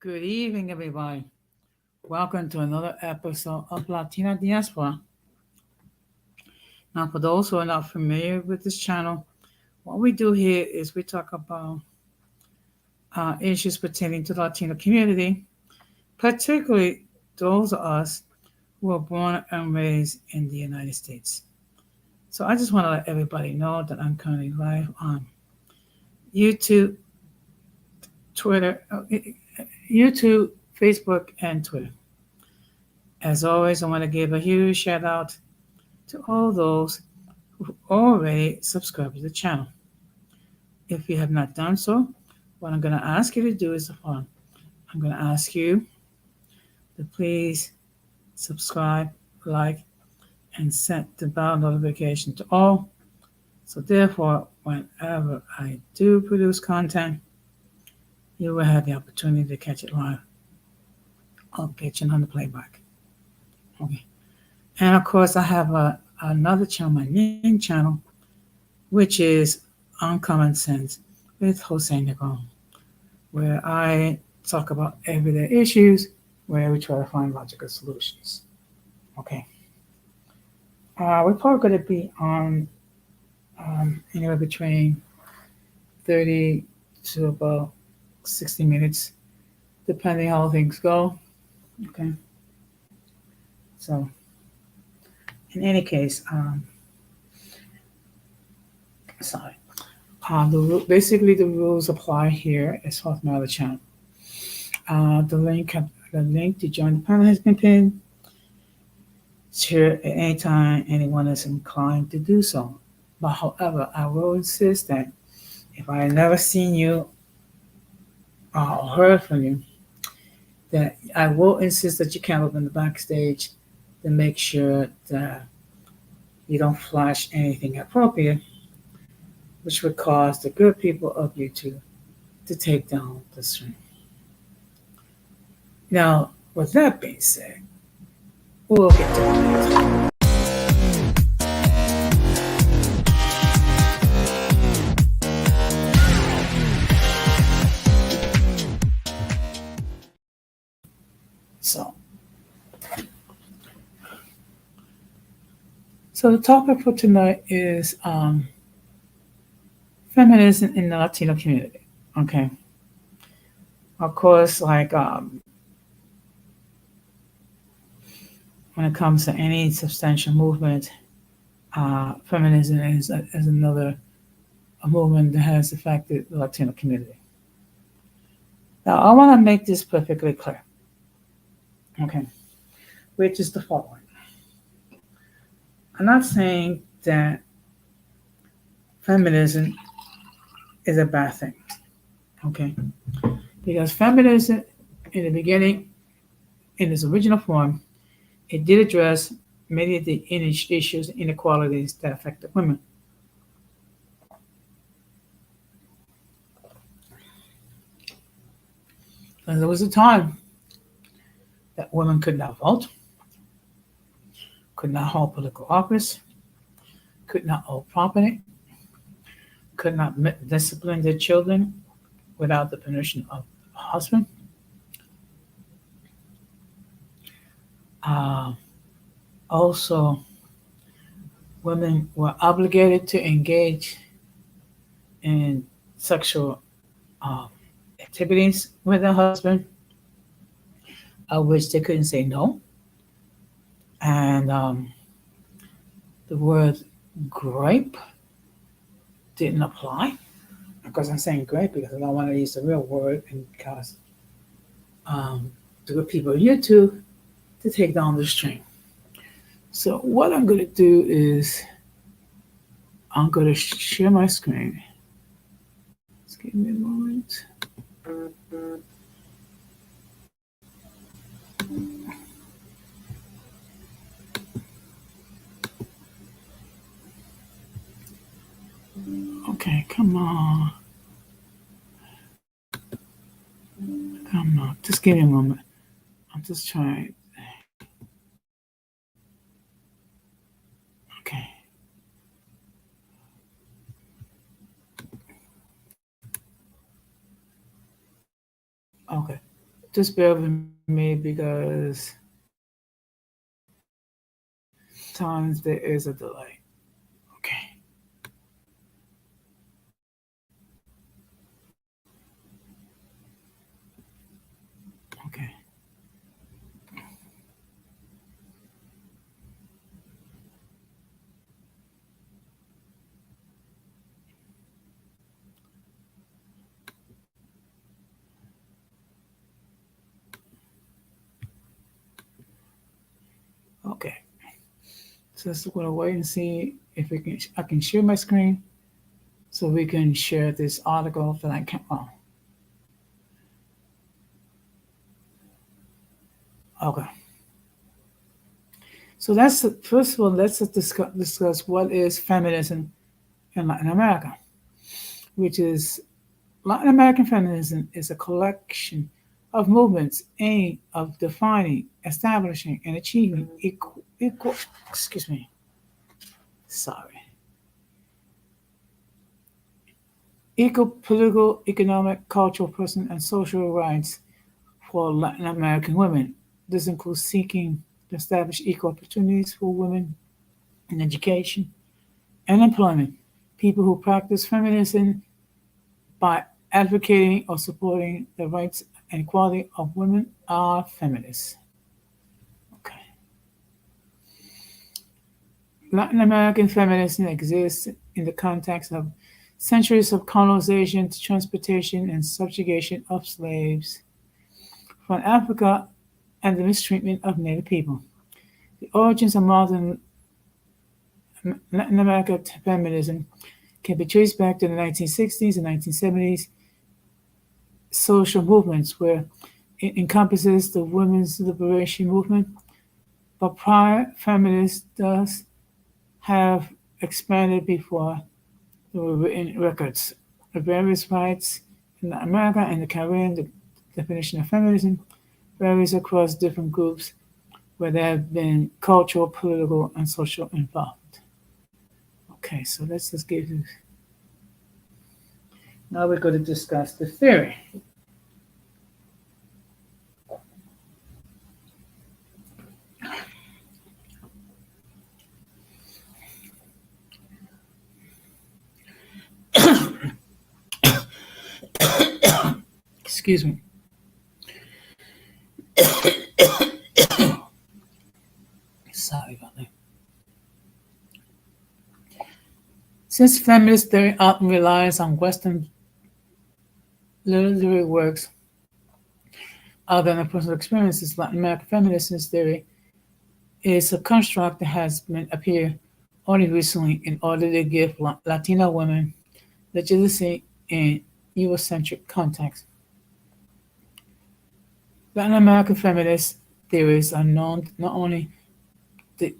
Good evening, everybody. Welcome to another episode of Latina Diaspora. Now, for those who are not familiar with this channel, what we do here is we talk about issues pertaining to the Latino community, particularly those of us who are born and raised in the United States. So I just want to let everybody know that I'm currently live on YouTube, Twitter, YouTube, Facebook, and Twitter. As always, I want to give a huge shout out to all those who already subscribed to the channel. If you have not done so, what I'm going to ask you to do is the following. I'm going to ask you to please subscribe, like, and set the bell notification to all. So therefore, whenever I do produce content, you will have the opportunity to catch it live. I'll get you on the playback. Okay. And of course, I have another channel, my main channel, which is Uncommon Sense with Jose Negron, where I talk about everyday issues, where we try to find logical solutions. Okay. We're probably going to be on anywhere between 30 to about 60 minutes, depending how things go. Okay. So, in any case, sorry. Basically, the rules apply here as far as my other channel. The link to join the panel has been pinned. Share at any time anyone is inclined to do so. But however, I will insist that if I have never seen you or heard from you, that I will insist that you come up in the backstage to make sure that you don't flash anything appropriate, which would cause the good people of YouTube to take down the stream. Now, with that being said, we'll get to it. So the topic for tonight is feminism in the Latino community. Okay. Of course, like when it comes to any substantial movement, feminism is another movement that has affected the Latino community. Now, I want to make this perfectly clear. Okay. Which is the following. I'm not saying that feminism is a bad thing. Okay. Because feminism, in the beginning, in its original form, it did address many of the issues and inequalities that affected women. And there was a time that women could not vote, could not hold political office, could not own property, could not discipline their children without the permission of the husband. Also, women were obligated to engage in sexual activities with their husband, of which they couldn't say no. And the word grape didn't apply. Of course, I'm saying grape because I don't want to use the real word and cause the good people on YouTube to take down the stream. So what I'm going to do is I'm going to share my screen. Just give me a moment. Okay, come on. Come on. Just give me a moment. I'm just trying. Okay. Okay. just bear with me because sometimes there is a delay. Okay. Okay. Okay. So let's going to wait and see if I can share my screen so we can share this article that I can. Oh, okay. So that's first of all. Let's just discuss what is feminism in Latin America, which is Latin American feminism is a collection of movements aimed of defining, establishing, and achieving equal excuse me, sorry, equal political, economic, cultural, personal, and social rights for Latin American women. This includes seeking to establish equal opportunities for women in education and employment. People who practice feminism by advocating or supporting the rights and equality of women are feminists. Okay. Latin American feminism exists in the context of centuries of colonization, transportation, and subjugation of slaves from Africa and the mistreatment of Native people. The origins of modern Latin American feminism can be traced back to the 1960s and 1970s social movements, where it encompasses the women's liberation movement, but prior feminists thus have expanded before there were written records. The various rights in America and the Caribbean, the definition of feminism varies across different groups where there have been cultural, political, and social involvement. Okay, so let's just give you. Now we're going to discuss the theory. Excuse me. Sorry about that. Since feminist theory often relies on Western literary works other than personal experiences, Latin American feminist theory is a construct that has been appeared only recently in order to give Latino women legitimacy in Eurocentric context. Latin American feminist theories are known not only to,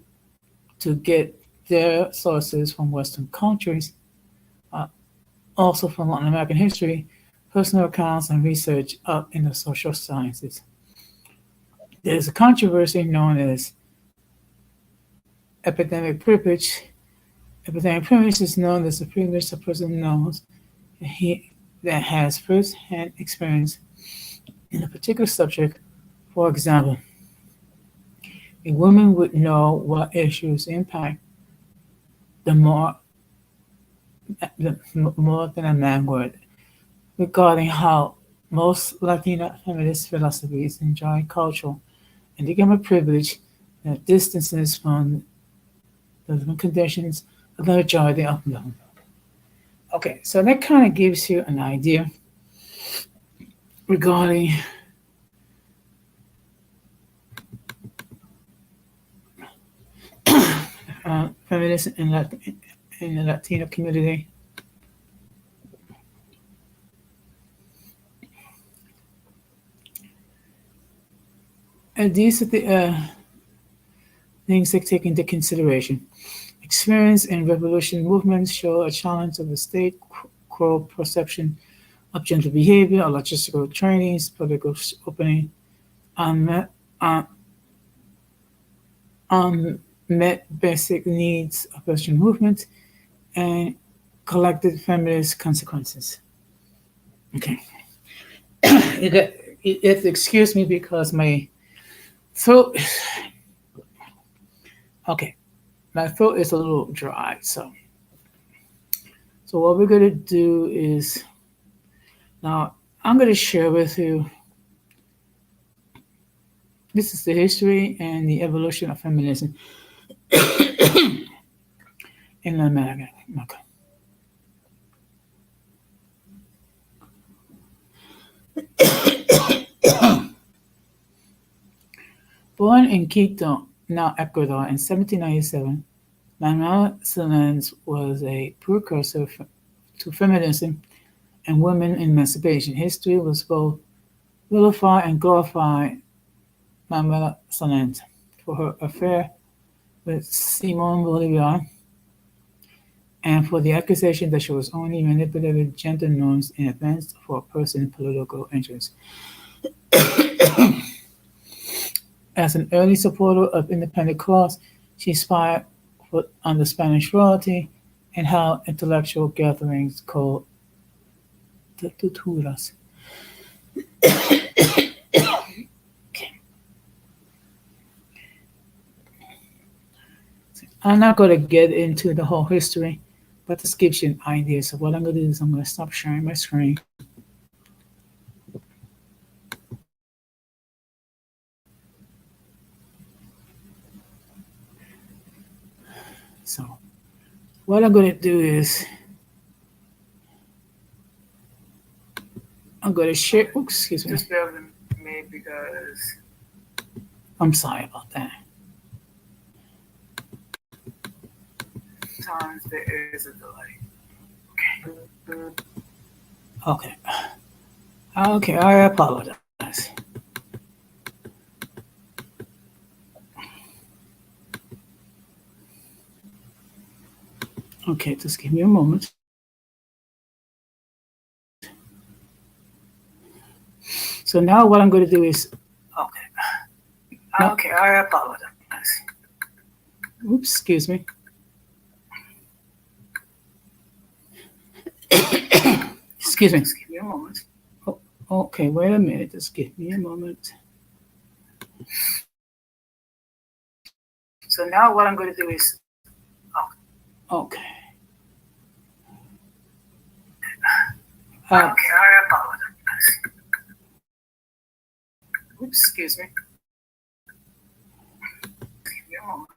to get their sources from Western countries, uh, also from Latin American history, personal accounts, and research up in the social sciences. There is a controversy known as epidemic privilege. Epidemic privilege is known as the privilege a person knows that he that has first-hand experience in a particular subject. For example, a woman would know what issues impact the more the, more than a man would, regarding how most Latina feminist philosophies enjoy cultural and economic privilege that distances from the living conditions of the majority of them. Okay, so that kind of gives you an idea regarding feminism in the Latino community. And these are the things that take into consideration. Experience in revolution movements show a challenge of the state quo perception of gender behavior, or logistical trainings, political opening, unmet, unmet basic needs of Western movement, and collected feminist consequences. Okay. if excuse me because my throat. Okay, my throat is a little dry. So what we're gonna do is now I'm gonna share with you. This is the history and the evolution of feminism in America. Okay. Born in Quito, now Ecuador, in 1797, Manuel Solans was a precursor to feminism and women emancipation. History was both vilify and glorify Manuela Solans for her affair with Simon Bolivar and for the accusation that she was only manipulating gender norms in advance for a person's political interests. As an early supporter of independent clause, she spied on the Spanish royalty and held intellectual gatherings called tertulias. I'm not going to get into the whole history, but this gives you an idea. So what I'm going to do is I'm going to stop sharing my screen. So what I'm going to do is I'm going to share. Oops, excuse me. Just bear with me because I'm sorry about that. Sometimes there is a delay. Okay. Okay, I apologize. Okay, just give me a moment. So now what I'm going to do is, okay, I apologize. Oops, excuse me. Excuse me. Just give me a moment. Oh, okay, wait a minute. Just give me a moment. So now what I'm going to do is, okay. Okay, I apologize. Oops, excuse me. Give me a moment.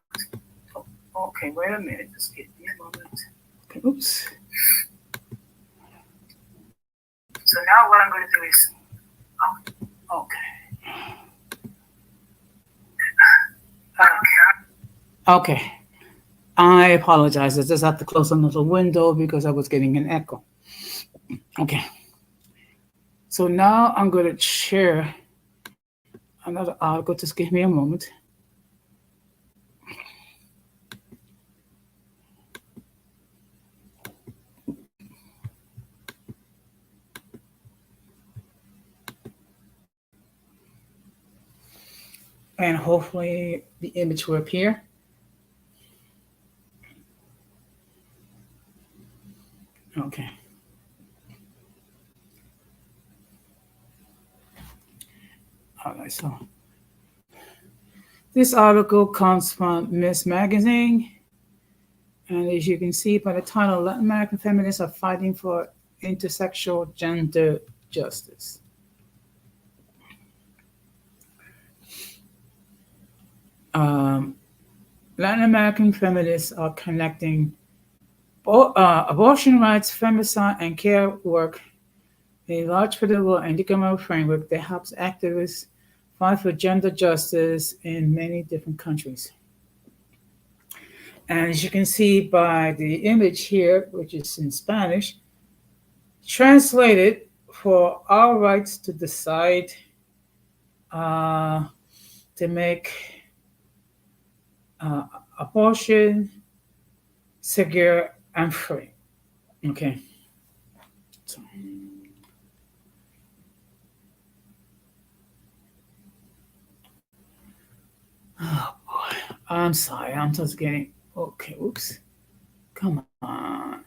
Oh, okay, wait a minute. Just give me a moment. Okay, oops. So now what I'm going to do is, okay. Okay. I apologize. I just have to close another window because I was getting an echo. Okay. So now I'm going to share another article. Just give me a moment. And hopefully the image will appear. Okay. All right, so this article comes from Miss Magazine. And as you can see by the title, Latin American feminists are fighting for intersexual gender justice. Latin American feminists are connecting abortion rights, femicide, and care work, a large political and economic framework that helps activists fight for gender justice in many different countries. And as you can see by the image here, which is in Spanish, translated for our rights to decide to make abortion secure and free. Okay. So. Oh boy. I'm sorry. I'm just getting. Okay. Oops. Come on.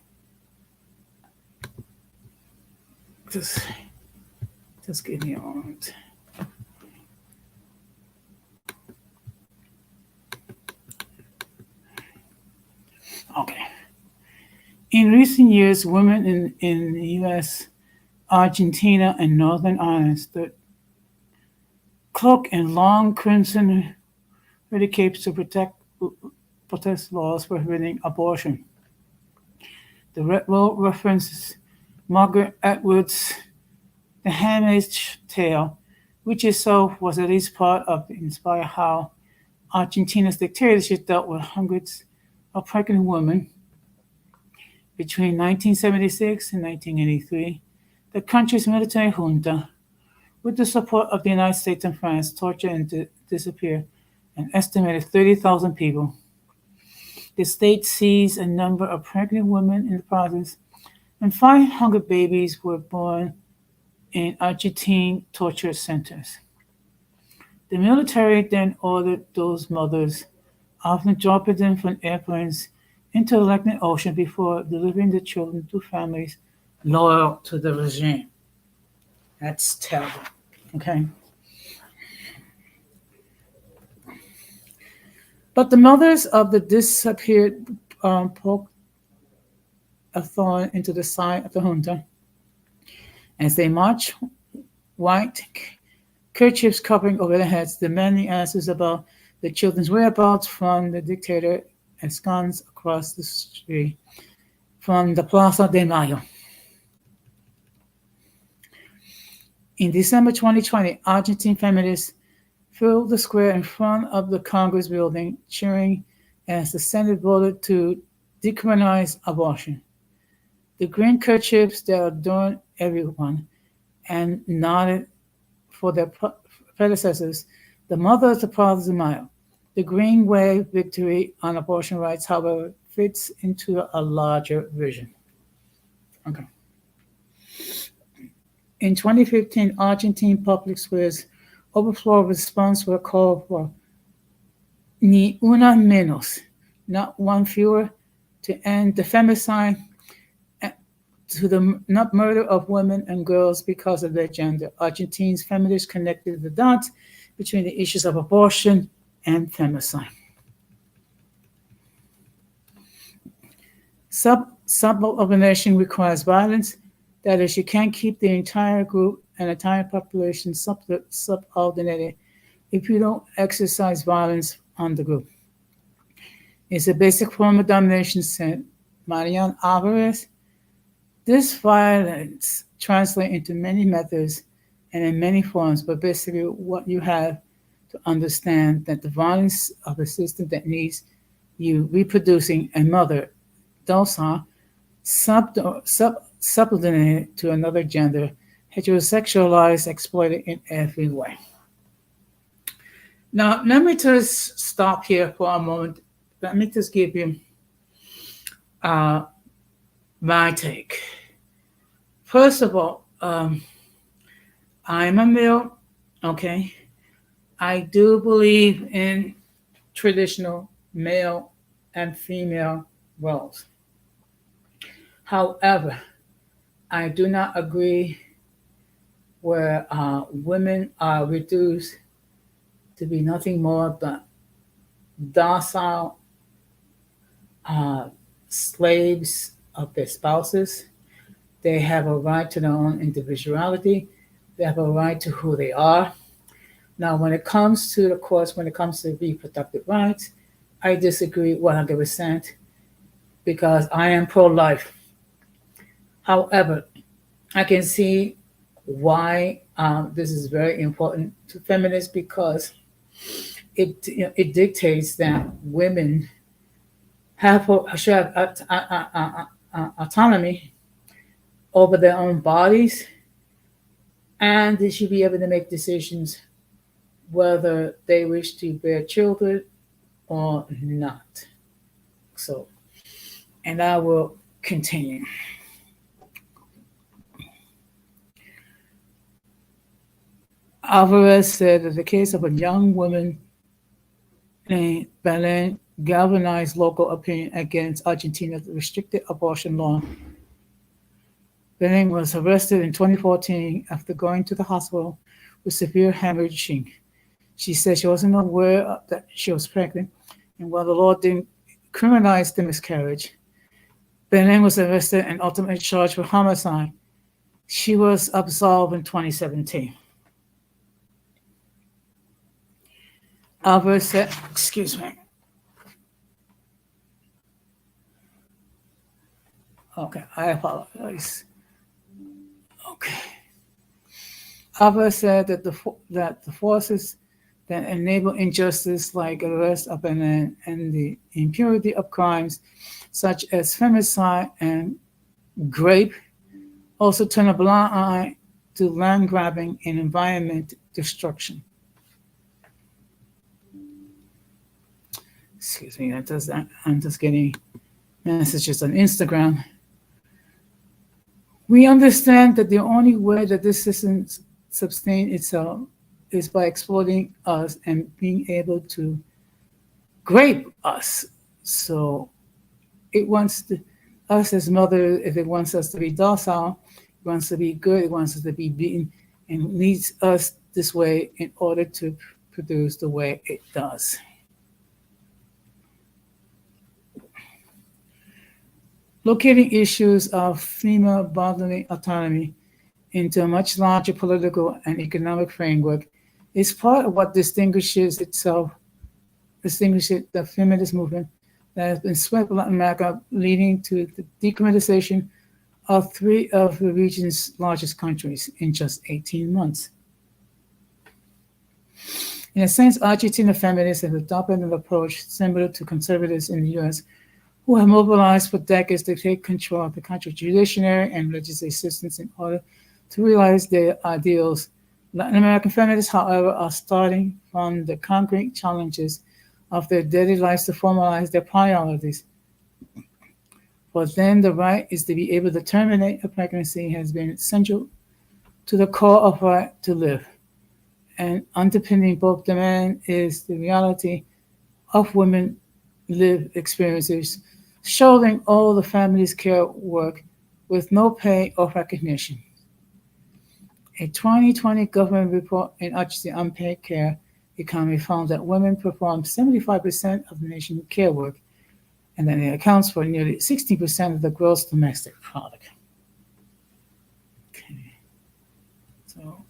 Just give me a moment. Okay. In recent years, women in the U.S., Argentina, and Northern Ireland stood cloaked in long crimson hooded capes to protest laws prohibiting abortion. The Red Road references Margaret Atwood's The Handmaid's Tale, which itself was at least part of the inspire how Argentina's dictatorship dealt with hundreds of pregnant women between 1976 and 1983. The country's military junta, with the support of the United States and France, tortured and disappeared an estimated 30,000 people. The state seized a number of pregnant women in the process, and 500 babies were born in Argentine torture centers. The military then ordered those mothers, often dropping them from airplanes, into the Atlantic Ocean before delivering the children to families loyal to the regime. That's terrible. Okay. But the mothers of the disappeared poked a thorn into the side of the junta as they marched, white kerchiefs covering over their heads, demanding answers about the children's whereabouts from the dictator ensconced across the street from the Plaza de Mayo. In December 2020, Argentine feminists filled the square in front of the Congress building, cheering as the Senate voted to decriminalize abortion. The green kerchiefs that adorned everyone and nodded for their predecessors, the mother of the Plaza de Mayo. The green wave victory on abortion rights, however, fits into a larger vision. Okay. In 2015, Argentine public squares overflowed with response to a call for ni una menos, not one fewer, to end the femicide, to the not murder of women and girls because of their gender. Argentines feminists connected the dots between the issues of abortion and femicide. Suborganization requires violence. That is, you can't keep the entire group and entire population subordinated if you don't exercise violence on the group. It's a basic form of domination, said Marian Alvarez. This violence translates into many methods and in many forms, but basically what you have to understand that the violence of a system that needs you reproducing a mother, docile, subordinated to another gender, heterosexualized, exploited in every way. Now, let me just stop here for a moment. Let me just give you my take. First of all, I'm a male, okay? I do believe in traditional male and female roles. However, I do not agree where women are reduced to be nothing more but docile slaves of their spouses. They have a right to their own individuality. They have a right to who they are. Now, when it comes to, of course, when it comes to reproductive rights, I disagree 100% because I am pro-life. However, I can see why this is very important to feminists because it dictates that women should have autonomy over their own bodies, and they should be able to make decisions whether they wish to bear children or not. So, and I will continue. Alvarez said that the case of a young woman named Belen galvanized local opinion against Argentina's restricted abortion law. Belen was arrested in 2014 after going to the hospital with severe hemorrhaging. She said she wasn't aware that she was pregnant, and while the law didn't criminalized the miscarriage. Belen was arrested and ultimately charged with homicide. She was absolved in 2017. Albert said, excuse me. Okay, I apologize. Okay. Albert said that the forces that enable injustice like arrest of and the impunity of crimes such as femicide and rape also turn a blind eye to land grabbing and environment destruction. Excuse me, I'm just getting messages on Instagram. We understand that the only way that this system sustains itself is by exploiting us and being able to grape us. So it wants us as mother, if it wants us to be docile, it wants to be good, it wants us to be beaten, and leads us this way in order to produce the way it does. Locating issues of female bodily autonomy into a much larger political and economic framework is part of what distinguishes the feminist movement that has been swept Latin America, leading to the decriminalization of 3 of the region's largest countries in just 18 months. In a sense, Argentina feminists have adopted an approach similar to conservatives in the US, who have mobilized for decades to take control of the country's judiciary and legislative systems in order to realize their ideals. Latin American feminists, however, are starting from the concrete challenges of their daily lives to formalize their priorities. For them, the right is to be able to terminate a pregnancy has been essential to the core of right to live. And underpinning both demand is the reality of women lived experiences, shouldering all the family's care work with no pay or recognition. A 2020 government report in Argentina unpaid care economy found that women perform 75% of the nation's care work, and that it accounts for nearly 60% of the gross domestic product. Okay. So,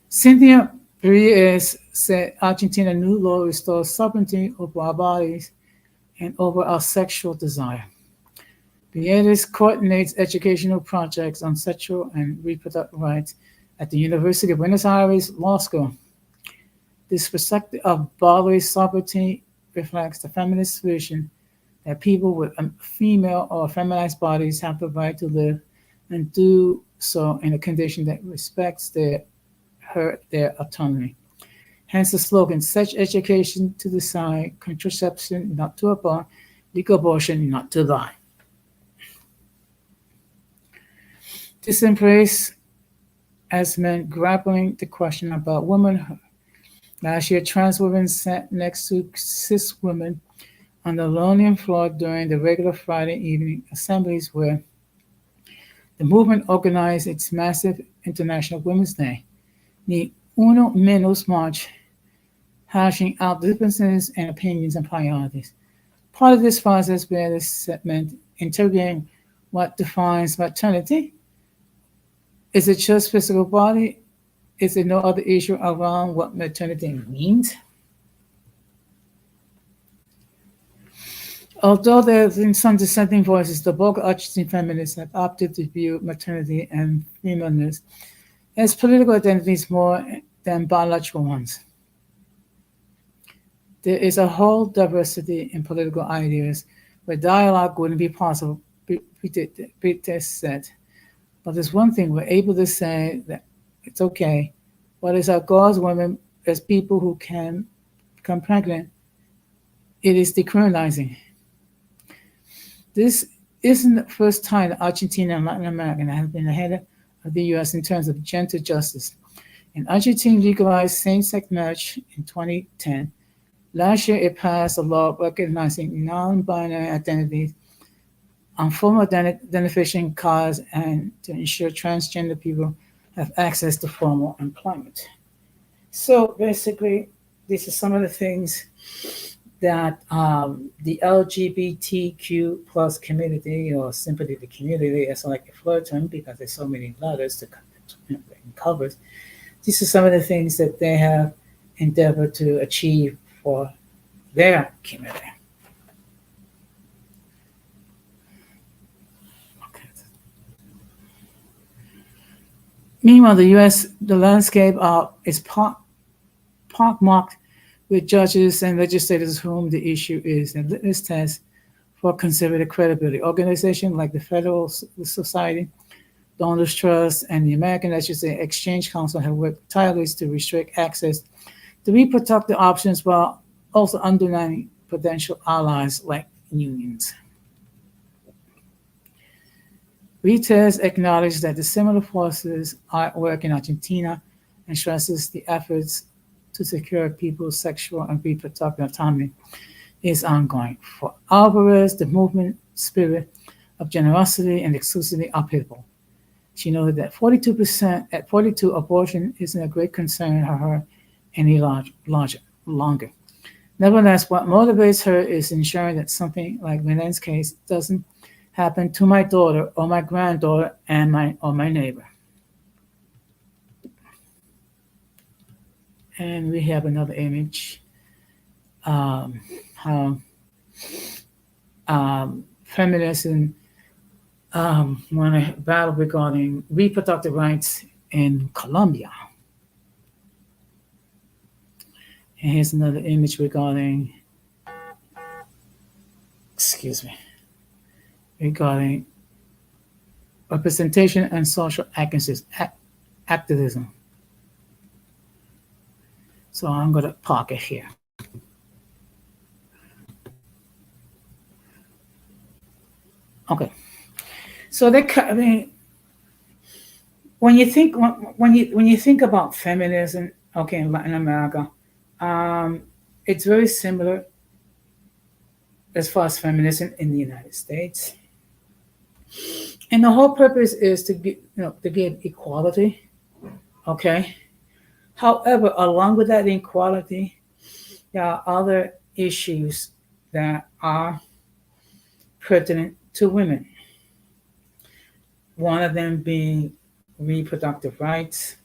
Cynthia Reyes said Argentina new law restores sovereignty over our bodies and over our sexual desire. Reyes coordinates educational projects on sexual and reproductive rights at the University of Buenos Aires Law School. This perspective of bodily sovereignty reflects the feminist vision that people with female or feminized bodies have the right to live and do so in a condition that respects their autonomy. Hence the slogan, sex education to decide, contraception not to abort, legal abortion not to die. This embrace has meant grappling the question about womanhood. Last year, trans women sat next to cis women on the linoleum floor during the regular Friday evening assemblies where the movement organized its massive International Women's Day, the Uno Menos March, hashing out differences and opinions and priorities. Part of this process meant interrogating what defines maternity. Is it just physical body? Is there no other issue around what maternity means? Although there have been some dissenting voices, the bulk of Argentine feminists have opted to view maternity and femaleness as political identities more than biological ones. There is a whole diversity in political ideas where dialogue wouldn't be possible, Peter said. But there's one thing, we're able to say that it's okay. What is our goal as women, as people who can become pregnant? It is decriminalizing. This isn't the first time that Argentina and Latin America have been ahead of the US in terms of gender justice. And Argentina legalized same-sex marriage in 2010. Last year, it passed a law recognizing non-binary identities on formal identification cards and to ensure transgender people have access to formal employment. So basically, these are some of the things that the LGBTQ plus community, or simply the community, as I like to refer to them because there's so many letters to covers. These are some of the things that they have endeavored to achieve for their community. Okay. Meanwhile, the landscape is pockmarked with judges and legislators whom the issue is a litmus test for conservative credibility. Organizations like the Federal Society, Donors Trust, and the American Legislative Exchange Council have worked tirelessly to restrict access to reproductive options while also undermining potential allies like unions. Reuters acknowledged that the similar forces are at work in Argentina and stresses the efforts to secure people's sexual and reproductive autonomy is ongoing. For Alvarez, the movement spirit of generosity and exclusivity uphill. She noted that 42% at 42 abortion isn't a great concern for her any longer. Nevertheless, what motivates her is ensuring that something like Milen's case doesn't happen to my daughter or my granddaughter and my neighbor. And we have another image. How feminism won a battle regarding reproductive rights in Colombia. And here's another image regarding, excuse me, regarding representation and social activism. So I'm going to park it here. Okay. So I mean, when you think about feminism, okay, in Latin America, it's very similar as far as feminism in the United States, and the whole purpose is to give equality. Okay. However, along with that equality, there are other issues that are pertinent to women. One of them being reproductive rights.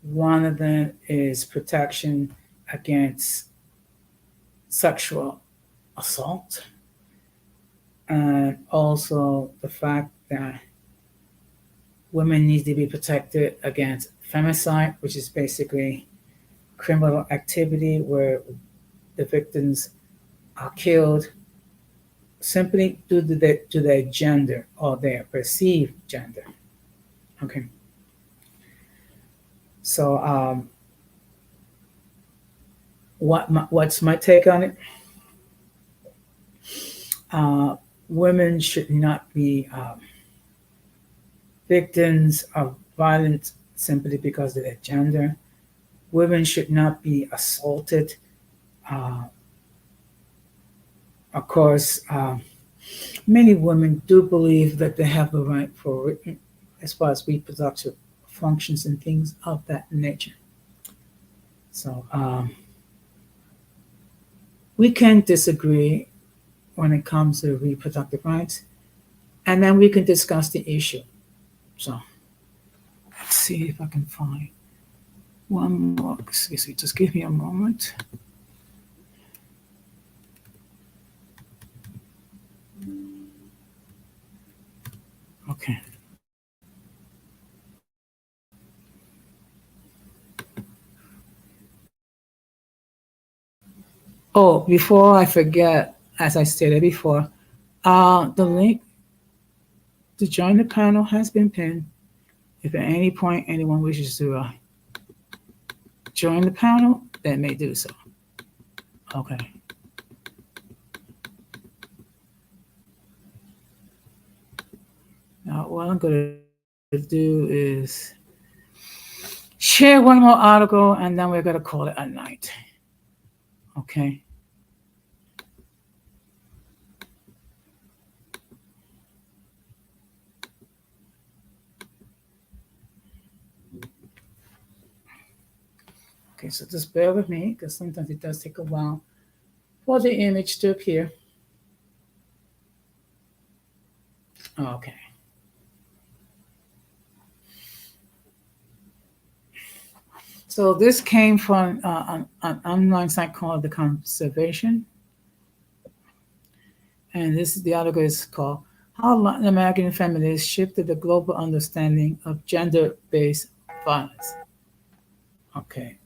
One of them is protection against sexual assault, and also the fact that women need to be protected against femicide, which is basically criminal activity where the victims are killed simply due to their gender or their perceived gender. Okay. So, what's my take on it? Women should not be victims of violence simply because of their gender. Women should not be assaulted. Of course, many women do believe that they have the right for, as far as reproductive functions and things of that nature. So we can disagree when it comes to reproductive rights, and then we can discuss the issue. So let's see if I can find one more. Excuse me, just give me a moment. Okay. Oh, before I forget, as I stated before, the link to join the panel has been pinned. If at any point anyone wishes to join the panel, they may do so. Okay. Now, what I'm going to do is share one more article, and then we're going to call it a night. Okay. Okay, so just bear with me because sometimes it does take a while for the image to appear. Okay. So this came from an online site called The Conservation. And this is the article is called How Latin American Feminists Shifted the Global Understanding of Gender-Based Violence. Okay.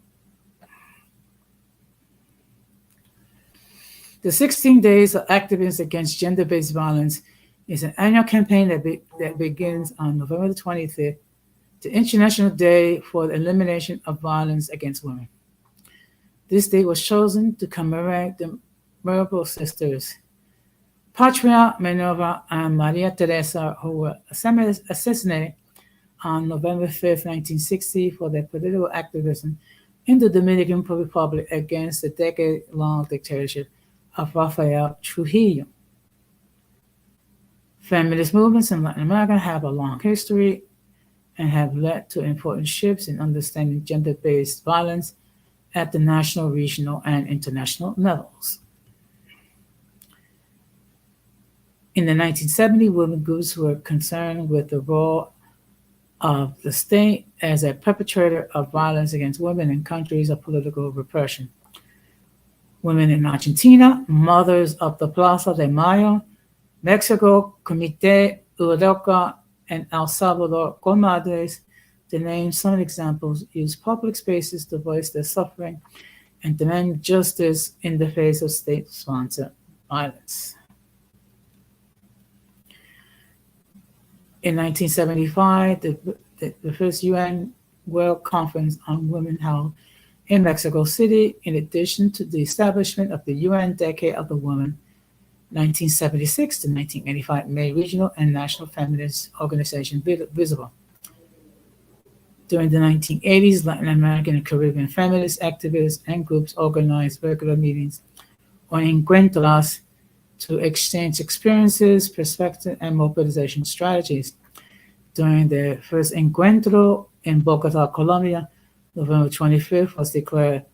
The 16 Days of Activism Against Gender-Based Violence is an annual campaign that begins on November the 25th, the International Day for the Elimination of Violence Against Women. This day was chosen to commemorate the memorable sisters, Patria Minerva and Maria Teresa, who were assassinated on November 5th, 1960, for their political activism in the Dominican Republic against the decade-long dictatorship of Rafael Trujillo. Feminist movements in Latin America have a long history and have led to important shifts in understanding gender-based violence at the national, regional, and international levels. In the 1970s, women groups were concerned with the role of the state as a perpetrator of violence against women in countries of political repression. Women in Argentina, Mothers of the Plaza de Mayo, Mexico, Comité Eureka, and El Salvador, Comadres, to name some examples, use public spaces to voice their suffering and demand justice in the face of state-sponsored violence. In 1975, the first UN World Conference on Women held in Mexico City, in addition to the establishment of the UN Decade of the Woman, 1976 to 1985, made regional and national feminist organizations visible. During the 1980s, Latin American and Caribbean feminist activists and groups organized regular meetings or encuentros to exchange experiences, perspectives, and mobilization strategies. During the first encuentro in Bogota, Colombia, November 25th was declared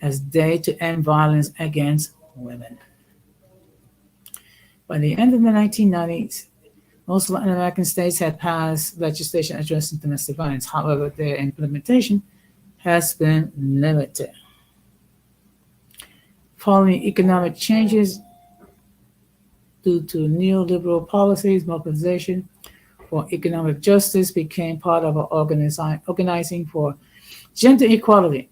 as Day to End Violence Against Women. By the end of the 1990s, most Latin American states had passed legislation addressing domestic violence. However, their implementation has been limited. Following economic changes due to neoliberal policies, mobilization for economic justice became part of organizing for gender equality.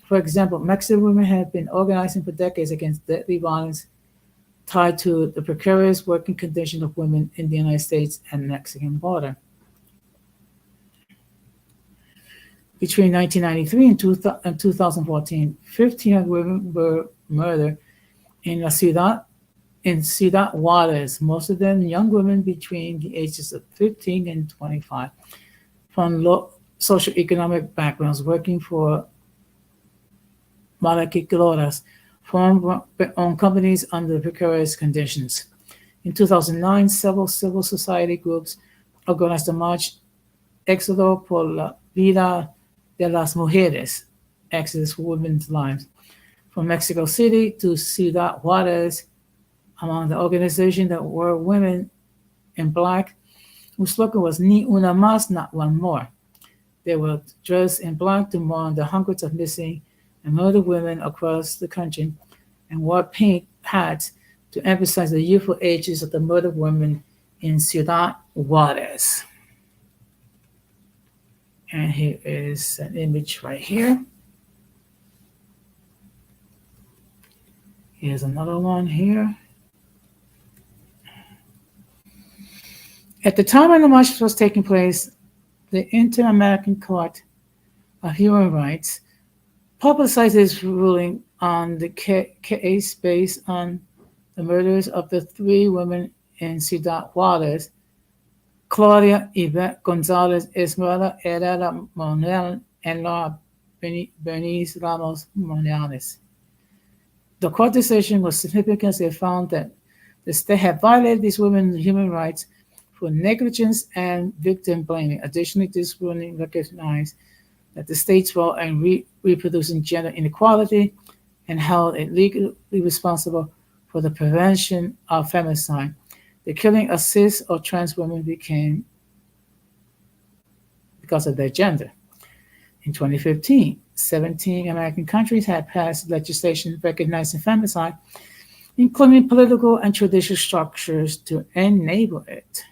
For example, Mexican women have been organizing for decades against deadly violence tied to the precarious working conditions of women in the United States and Mexican border. Between 1993 and 2014, 1,500 women were murdered in Ciudad Juarez, most of them young women between the ages of 15 and 25, from low socioeconomic backgrounds, working for maquiladoras, owned companies under precarious conditions. In 2009, several civil society groups organized a march, Éxodo por la Vida de las Mujeres, Exodus for Women's Lives, from Mexico City to Ciudad Juarez. Among the organizations that were women in black, whose slogan was Ni una más, not one more. They were dressed in black to mourn the hundreds of missing and murdered women across the country, and wore pink hats to emphasize the youthful ages of the murdered women in Ciudad Juarez. And here is an image right here. Here's another one here. At the time when the march was taking place, the Inter-American Court of Human Rights publicized its ruling on the case based on the murders of the three women in Ciudad Juarez, Claudia Yvette Gonzalez, Esmeralda Herrera Monel, and Laura Bernice Ramos Morales. The court decision was significant as it found that the state had violated these women's human rights for negligence and victim blaming. Additionally, this ruling recognized that the state's role in reproducing gender inequality and held it legally responsible for the prevention of femicide. The killing of cis or trans women became because of their gender. In 2015, 17 American countries had passed legislation recognizing femicide, including political and judicial structures to enable it.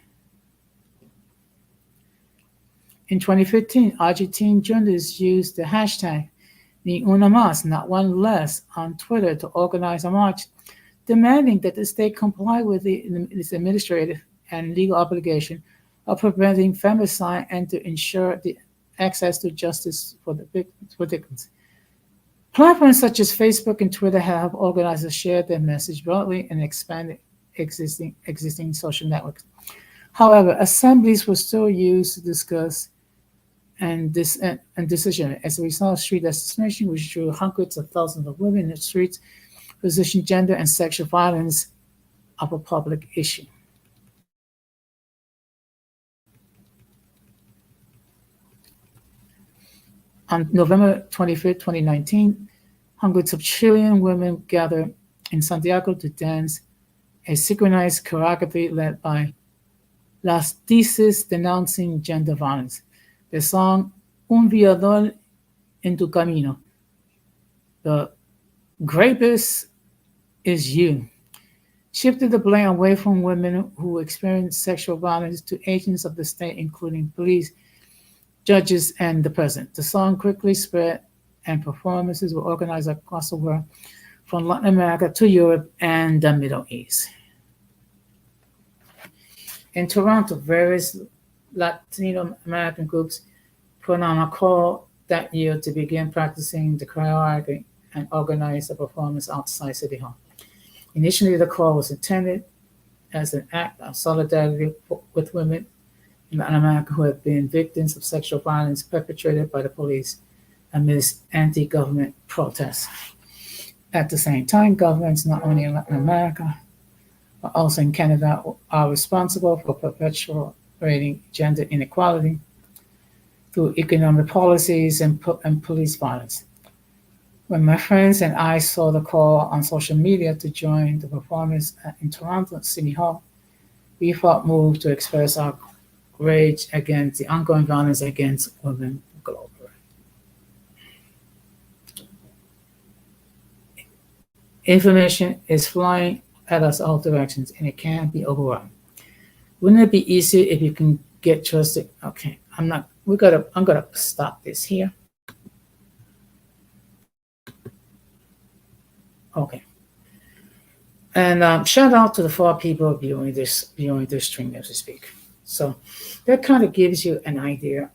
In 2015, Argentine journalists used the hashtag Ni una más, not one less, on Twitter to organize a march demanding that the state comply with its administrative and legal obligation of preventing femicide and to ensure the access to justice for the victims. Platforms such as Facebook and Twitter have organizers share their message broadly and expanded existing social networks. However, assemblies were still used to discuss and decision. As a result, street legislation, which drew hundreds of thousands of women in the streets, positioned gender and sexual violence of a public issue. On November 25, 2019, hundreds of Chilean women gathered in Santiago to dance a synchronized choreography led by Las Dices denouncing gender violence. The song Un violador en tu camino, the rapist is you, shifted the blame away from women who experienced sexual violence to agents of the state, including police, judges, and the president. The song quickly spread, and performances were organized across the world, from Latin America to Europe and the Middle East. In Toronto, various Latino American groups put on a call that year to begin practicing the choreography and organize a performance outside City Hall. Initially, the call was intended as an act of solidarity with women in Latin America who have been victims of sexual violence perpetrated by the police amidst anti-government protests. At the same time, governments not only in Latin America, but also in Canada are responsible for perpetuating gender inequality through economic policies and police violence. When my friends and I saw the call on social media to join the performance in Toronto City Hall, we felt moved to express our rage against the ongoing violence against women globally. Information is flying at us all directions, and it can be overwhelming. Wouldn't it be easier if you can get trusted? Okay, I'm gonna stop this here. Okay. And shout out to the 4 people viewing this stream as we speak. So that kind of gives you an idea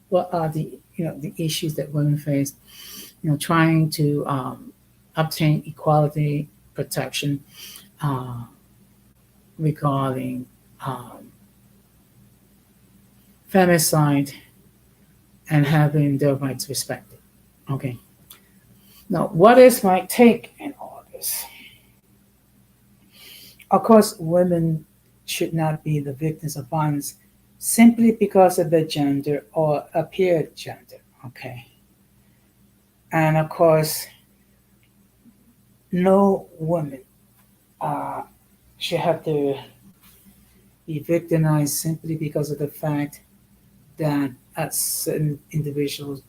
what are the issues that women face, trying to obtain equality protection regarding femicide and having their rights respected. Okay. Now, what is my take in all this? Of course, women should not be the victims of violence simply because of their gender or appeared gender. Okay. And of course, no woman should have to be victimized simply because of the fact that certain individuals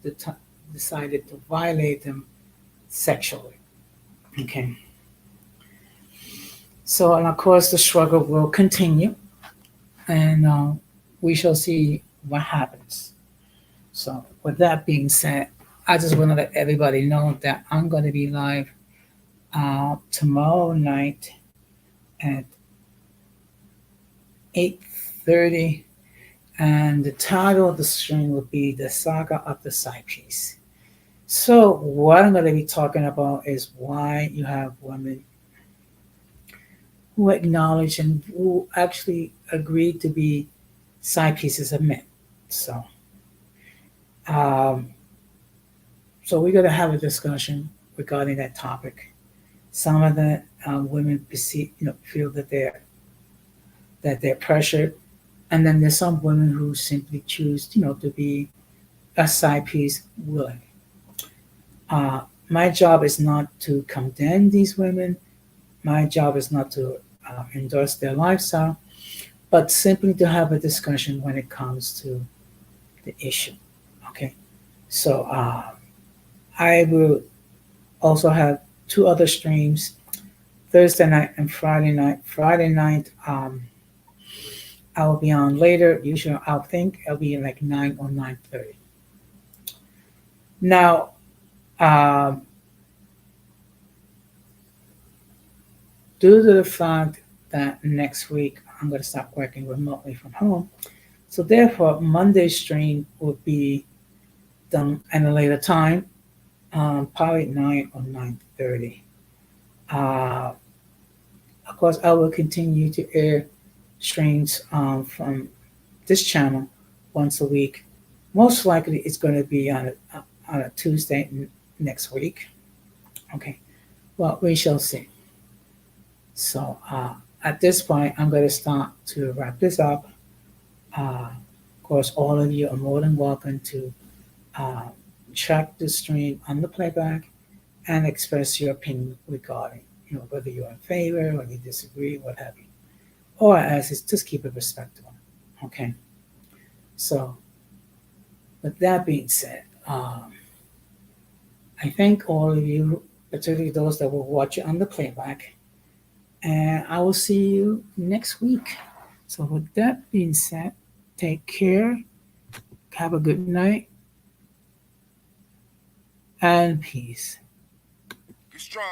decided to violate them sexually. Okay. So, and of course, the struggle will continue, and we shall see what happens. So, with that being said, I just want to let everybody know that I'm going to be live tomorrow night at 8:30, and the title of the stream will be The Saga of the Side Piece. So what I'm going to be talking about is why you have women who acknowledge and who actually agreed to be side pieces of men. So we're going to have a discussion regarding that topic. Some of the women feel that they're pressured, and then there's some women who simply choose, to be a side piece willing. Uh, my job is not to condemn these women. My job is not to endorse their lifestyle, but simply to have a discussion when it comes to the issue. Okay, so I will also have two other streams, Thursday night and Friday night. Friday night, I will be on later. Usually, I'll think it'll be like 9 or 9:30. Now, um, due to the fact that next week I'm going to start working remotely from home, so therefore Monday's stream will be done at a later time, probably 9 or 9:30. Uh, of course, I will continue to air streams from this channel once a week. Most likely, it's going to be on a Tuesday next week. Okay, well, we shall see. So at this point, I'm going to start to wrap this up. Of course, all of you are more than welcome to uh, check the stream on the playback and express your opinion regarding, whether you're in favor or you disagree, what have you. All I ask is just keep it respectable. Okay. So with that being said, I thank all of you, particularly those that will watch it on the playback, and I will see you next week. So with that being said, take care, have a good night, and peace. Be strong.